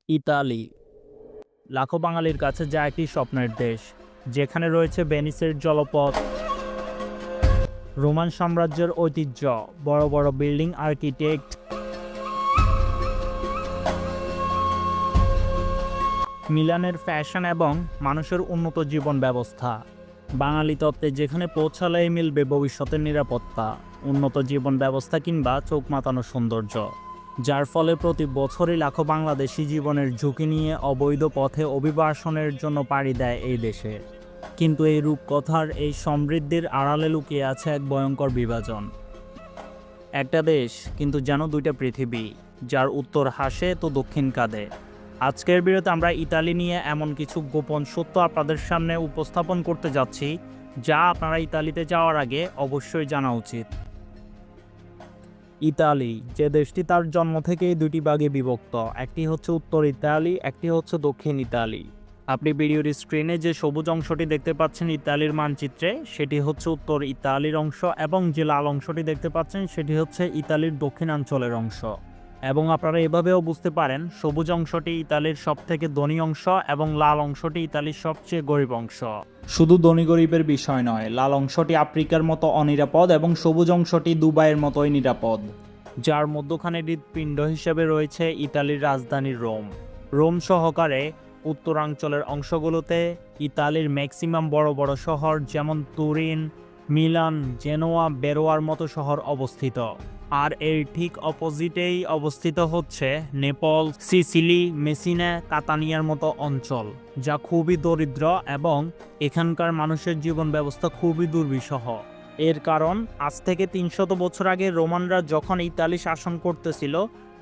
Italy লাখো বাঙালির কাছে যা একটি স্বপ্নের দেশ, যেখানে রয়েছে ভেনিসের জলপথ, রোমান সাম্রাজ্যের ঐতিহ্য, বড় বড় বিল্ডিং, আর্কিটেক্ট, মিলানের ফ্যাশন এবং মানুষের উন্নত জীবন ব্যবস্থা। বাঙালি তত্ত্বে যেখানে পৌঁছালেই মিলবে ভবিষ্যতের নিরাপত্তা, উন্নত জীবন ব্যবস্থা কিংবা চোখ মাতানো সৌন্দর্য, যার ফলে প্রতি বছরই লাখো বাংলাদেশি জীবনের ঝুঁকি নিয়ে অবৈধ পথে অভিবাসনের জন্য পাড়ি দেয় এই দেশে। কিন্তু এই রূপকথার এই সমৃদ্ধির আড়ালে লুকিয়ে আছে এক ভয়ঙ্কর বিভাজন। একটা দেশ কিন্তু যেন দুইটা পৃথিবী, যার উত্তর হাসে তো দক্ষিণ কাঁদে। আজকের ভিডিওতে আমরা ইতালি নিয়ে এমন কিছু গোপন সত্য আপনাদের সামনে উপস্থাপন করতে যাচ্ছি, যা আপনারা ইতালিতে যাওয়ার আগে অবশ্যই জানা উচিত। ইতালি, যে দেশটি তার জন্ম থেকেই দুটি ভাগে বিভক্ত, একটি হচ্ছে উত্তর ইতালি, একটি হচ্ছে দক্ষিণ ইতালি। আপনি ভিডিওর স্ক্রিনে যে সবুজ অংশটি দেখতে পাচ্ছেন ইতালির মানচিত্রে, সেটি হচ্ছে উত্তর ইতালির অংশ, এবং যে লাল অংশটি দেখতে পাচ্ছেন সেটি হচ্ছে ইতালির দক্ষিণাঞ্চলের অংশ। এবং আপনারা এভাবেও বুঝতে পারেন, সবুজ অংশটি ইতালির সবথেকে ধনী অংশ এবং লাল অংশটি ইতালির সবচেয়ে গরিব অংশ। শুধু ধনী গরিবের বিষয় নয়, লাল অংশটি আফ্রিকার মতো অনিরাপদ এবং সবুজ অংশটি দুবাইয়ের মতোই নিরাপদ, যার মধ্যখানে হৃৎপিণ্ড হিসেবে রয়েছে ইতালির রাজধানী রোম। রোম সহকারে উত্তরাঞ্চলের অংশগুলোতে ইতালির ম্যাক্সিমাম বড় বড় শহর যেমন তুরিন, মিলান, জেনোয়া, বেরোয়ার মতো শহর অবস্থিত। আর এর ঠিক অপোজিটেই অবস্থিত হচ্ছে নেপল, সিসিলি, মেসিনা, কাতানিয়ার মতো অঞ্চল, যা খুবই দরিদ্র এবং এখানকার মানুষের জীবন ব্যবস্থা খুবই দুর্বিষহ। এর কারণ, আজ থেকে ৩০০ বছর আগে রোমানরা যখন ইতালি শাসন করতেছিল,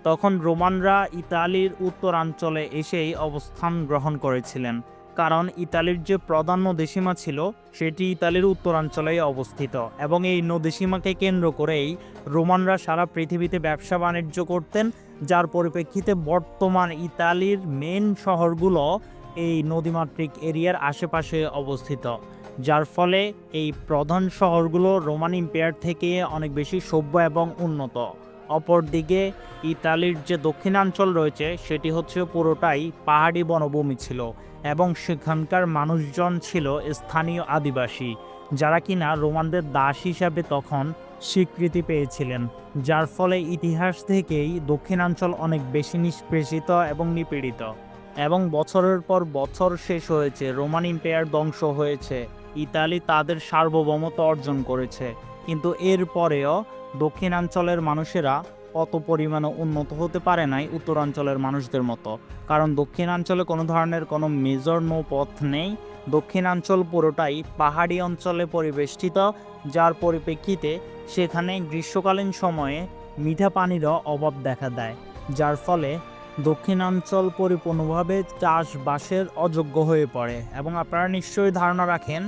তখন রোমানরা ইতালির উত্তরাঞ্চলে এসেই অবস্থান গ্রহণ করেছিলেন, কারণ ইতালির যে প্রধান নদীসীমা ছিল সেটি ইতালির উত্তরাঞ্চলেই অবস্থিত, এবং এই নদীসীমাকে কেন্দ্র করেই রোমানরা সারা পৃথিবীতে ব্যবসা বাণিজ্য করতেন, যার পরিপ্রেক্ষিতে বর্তমান ইতালির মেন শহরগুলো এই নদীমাতৃক এরিয়ার আশেপাশে অবস্থিত, যার ফলে এই প্রধান শহরগুলো রোমান এম্পায়ার থেকে অনেক বেশি সভ্য এবং উন্নত। অপরদিকে ইতালির যে দক্ষিণাঞ্চল রয়েছে সেটি হচ্ছে পুরোটাই পাহাড়ি বনভূমি ছিল, এবং সেখানকার মানুষজন ছিল স্থানীয় আদিবাসী, যারা কিনা রোমানদের দাস হিসাবে তখন স্বীকৃতি পেয়েছিলেন, যার ফলে ইতিহাস থেকেই দক্ষিণাঞ্চল অনেক বেশি নিষ্পেষিত এবং নিপীড়িত। এবং বছরের পর বছর শেষ হয়েছে, রোমান এম্পায়ার ধ্বংস হয়েছে, ইতালি তাদের সার্বভৌমত্ব অর্জন করেছে, কিন্তু এরপরেও দক্ষিণাঞ্চলের মানুষেরা অত পরিমাণে উন্নত হতে পারে নাই উত্তরাঞ্চলের মানুষদের মতো, কারণ দক্ষিণাঞ্চলে কোনো ধরনের কোনো মেজর নৌপথ নেই। দক্ষিণাঞ্চল পুরোটাই পাহাড়ি অঞ্চলে পরিবেষ্টিত, যার পরিপ্রেক্ষিতে সেখানে গ্রীষ্মকালীন সময়ে মিঠা পানিরও অভাব দেখা দেয়, যার ফলে দক্ষিণাঞ্চল পরিপূর্ণভাবে চাষবাসের অযোগ্য হয়ে পড়ে। এবং আপনারা নিশ্চয়ই ধারণা রাখেন,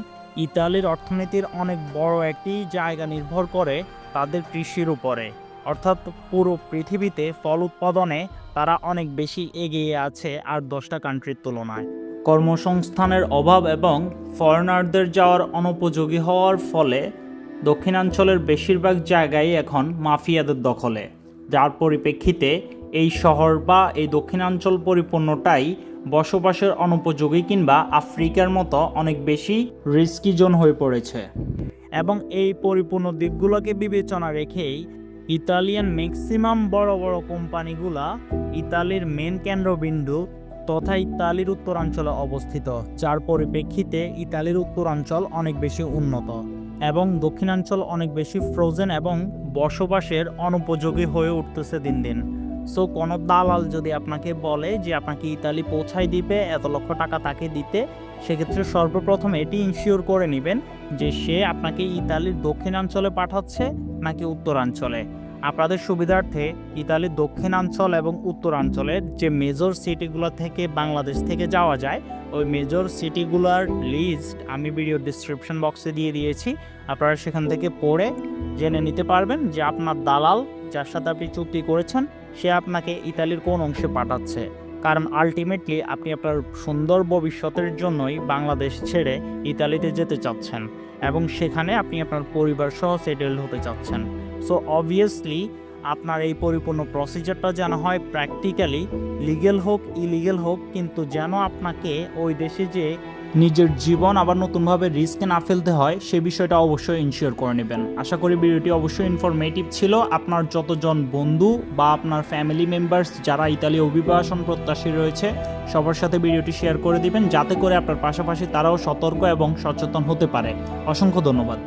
ইতালির অর্থনীতির অনেক বড় একটি জায়গা নির্ভর করে তাদের কৃষির উপরে, অর্থাৎ পুরো পৃথিবীতে ফল উৎপাদনে তারা অনেক বেশি এগিয়ে আছে আর 10টা কান্ট্রির তুলনায়। কর্মসংস্থানের অভাব এবং ফরেনারদের যাওয়ার অনুপযোগী হওয়ার ফলে দক্ষিণাঞ্চলের বেশিরভাগ জায়গায় এখন মাফিয়াদের দখলে, যার পরিপ্রেক্ষিতে এই শহর বা এই দক্ষিণাঞ্চল পরিপূর্ণটাই বসবাসের অনুপযোগী কিংবা আফ্রিকার মতো অনেক বেশি রিস্কি জোন হয়ে পড়েছে। এবং এই পরিপূর্ণ দিকগুলোকে বিবেচনা রেখেই ইতালিয়ান ম্যাক্সিমাম বড় বড় কোম্পানিগুলা ইতালির মেন কেন্দ্রবিন্দু তথা ইতালির উত্তরাঞ্চলে অবস্থিত, যার পরিপ্রেক্ষিতে ইতালির উত্তরাঞ্চল অনেক বেশি উন্নত এবং দক্ষিণাঞ্চল অনেক বেশি ফ্রোজেন এবং বসবাসের অনুপযোগী হয়ে উঠতেছে দিন দিন। সো কোনো দালাল যদি আপনাকে বলে যে আপনাকে ইতালি পৌঁছায় দিবে, এত লক্ষ টাকা তাকে দিতে, সেক্ষেত্রে সর্বপ্রথম এটি ইনশিওর করে নেবেন যে সে আপনাকে ইতালির দক্ষিণাঞ্চলে পাঠাচ্ছে নাকি উত্তরাঞ্চলে। আপনাদের সুবিধার্থে ইতালির দক্ষিণাঞ্চল এবং উত্তরাঞ্চলের যে মেজর সিটিগুলো থেকে বাংলাদেশ থেকে যাওয়া যায়, ওই মেজর সিটিগুলোর লিস্ট আমি ভিডিও ডিসক্রিপশন বক্সে দিয়ে দিয়েছি। আপনারা সেখান থেকে পড়ে জেনে নিতে পারবেন যে আপনার দালাল যার সাথে আপনি চুক্তি করেছেন সে আপনাকে ইতালির কোন অংশে পাঠাচ্ছে, কারণ আলটিমেটলি আপনি আপনার সুন্দর ভবিষ্যতের জন্যই বাংলাদেশ ছেড়ে ইতালিতে যেতে চাচ্ছেন এবং সেখানে আপনি আপনার পরিবার সহ সেটেলড হতে চাচ্ছেন। সো অবভিয়াসলি আপনার এই পরিপূর্ণ প্রসিজারটা যেন হয় প্র্যাকটিক্যালি লিগ্যাল হোক ইলিগ্যাল হোক, কিন্তু যেন আপনাকে ওই দেশে যে নিজের জীবন আবার নতুনভাবে রিস্কে না ফেলতে হয় সে বিষয়টা অবশ্যই ইনশিওর করে নেবেন। আশা করি ভিডিওটি অবশ্যই ইনফরমেটিভ ছিল। আপনার যতজন বন্ধু বা আপনার ফ্যামিলি মেম্বার্স যারা ইতালি অভিবাসন প্রত্যাশী রয়েছে সবার সাথে ভিডিওটি শেয়ার করে দিবেন, যাতে করে আপনার পাশাপাশি তারাও সতর্ক এবং সচেতন হতে পারে। অসংখ্য ধন্যবাদ।